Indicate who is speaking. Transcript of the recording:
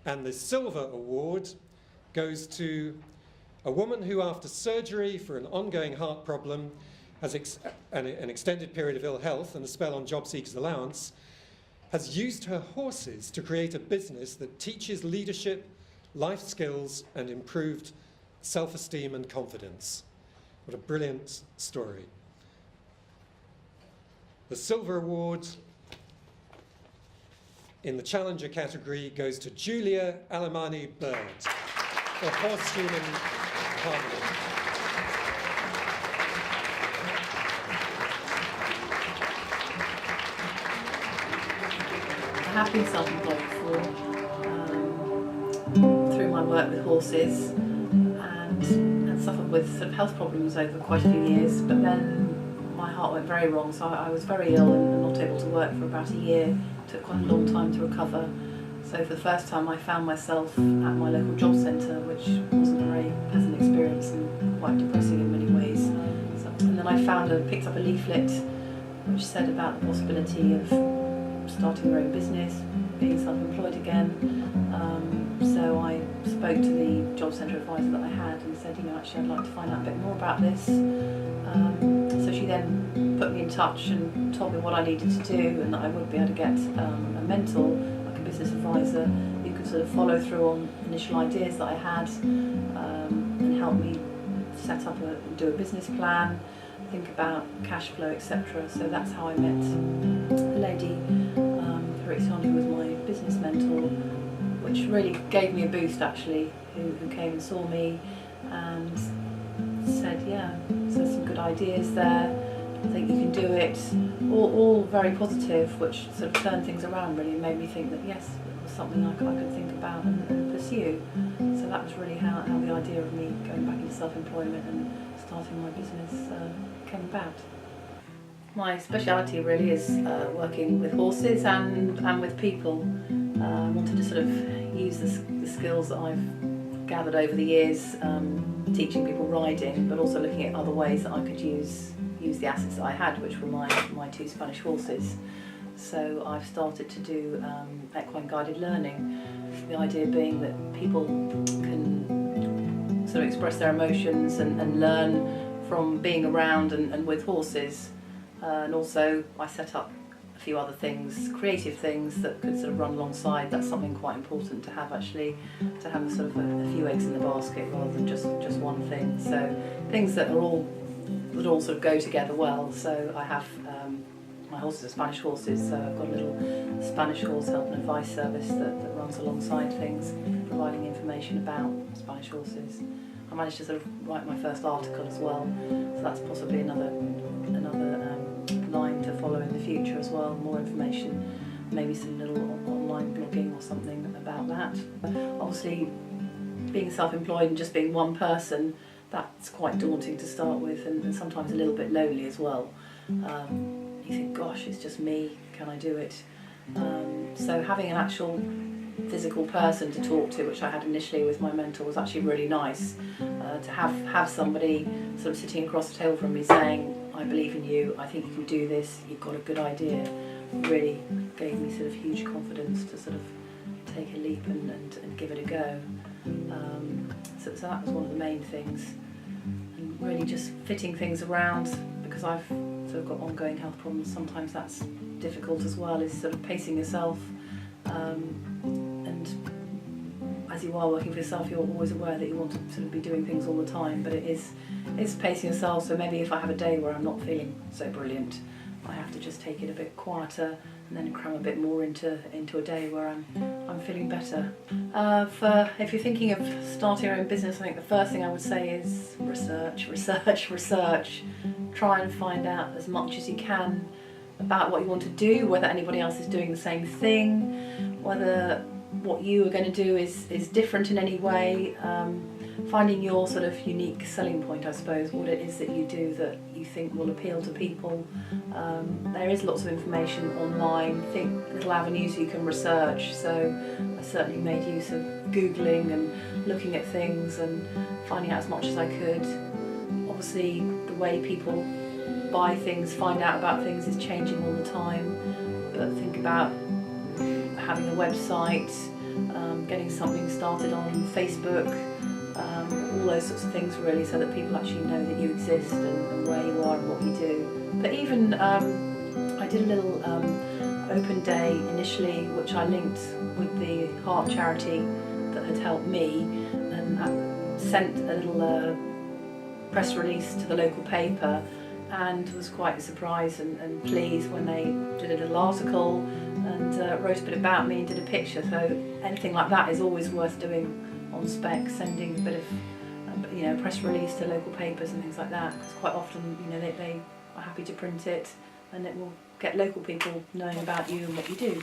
Speaker 1: And the silver award goes to a woman who, after surgery for an ongoing heart problem, has an extended period of ill health and a spell on job seekers allowance, has used her horses to create a business that teaches leadership, life skills, and improved self-esteem and confidence. What a brilliant story. The silver award in the challenger category goes to Julia Alemany Bird for horse human harmony.
Speaker 2: I have been self-employed before, through my work with horses, and suffered with sort of health problems over quite a few years, but then my heart went very wrong, so I was very ill and not able to work for about a year. It took quite a long time to recover. So for the first time I found myself at my local job centre, which wasn't a very pleasant experience and quite depressing in many ways. And then I picked up a leaflet which said about the possibility of starting your own business, being self-employed again. So I spoke to the job centre advisor that I had and said, actually I'd like to find out a bit more about this. So she then put me in touch and told me what I needed to do, and that I would be able to get a mentor, like a business advisor, who could sort of follow through on initial ideas that I had, and help me set up do a business plan, think about cash flow, etc. So that's how I met a lady, Ixion, who was my business mentor, which really gave me a boost actually, who came and saw me and said, yeah, so there's some good ideas there, I think you can do it, all very positive, which sort of turned things around really and made me think that yes, it was something I could think about and pursue. So that was really how the idea of me going back into self-employment and starting my business came about. My speciality really is working with horses and with people. I wanted to sort of use the skills that I've gathered over the years, teaching people riding, but also looking at other ways that I could use the assets that I had, which were my two Spanish horses. So I've started to do equine guided learning, the idea being that people can sort of express their emotions and learn from being around and with horses. And also I set up a few other things, creative things that could sort of run alongside. That's something quite important to have actually, to have sort of a few eggs in the basket rather than just one thing. So things that all sort of go together well. So I have my horses are Spanish horses, so I've got a little Spanish horse help and advice service that runs alongside things, providing information about Spanish horses. I managed to sort of write my first article as well, so that's possibly another line to follow in the future as well, more information, maybe some little online blogging or something about that. Obviously, being self-employed and just being one person, that's quite daunting to start with, and sometimes a little bit lonely as well. You think, gosh, it's just me, can I do it? So having an actual physical person to talk to, which I had initially with my mentor, was actually really nice. To have somebody sort of sitting across the table from me saying, I believe in you, I think you can do this, you've got a good idea, really gave me sort of huge confidence to sort of take a leap and give it a go. So that was one of the main things. And really just fitting things around, because I've sort of got ongoing health problems, sometimes that's difficult as well, is sort of pacing yourself. And as you are working for yourself, you're always aware that you want to sort of be doing things all the time, but it's pacing yourself. So maybe if I have a day where I'm not feeling so brilliant, I have to just take it a bit quieter and then cram a bit more into a day where I'm feeling better. If you're thinking of starting your own business, I think the first thing I would say is research. Try and find out as much as you can about what you want to do, whether anybody else is doing the same thing, whether what you are going to do is different in any way, finding your sort of unique selling point, I suppose, what it is that you do that you think will appeal to people. There is lots of information online, I think little avenues you can research, so I certainly made use of Googling and looking at things and finding out as much as I could. Obviously the way people buy things, find out about things is changing all the time, but think about having a website, getting something started on Facebook, all those sorts of things really, so that people actually know that you exist and where you are and what you do. But even I did a little open day initially, which I linked with the heart charity that had helped me, and I sent a little press release to the local paper, and was quite surprised and pleased when they did a little article and wrote a bit about me and did a picture. So anything like that is always worth doing on spec, sending a bit of press release to local papers and things like that, because quite often they are happy to print it, and it will get local people knowing about you and what you do.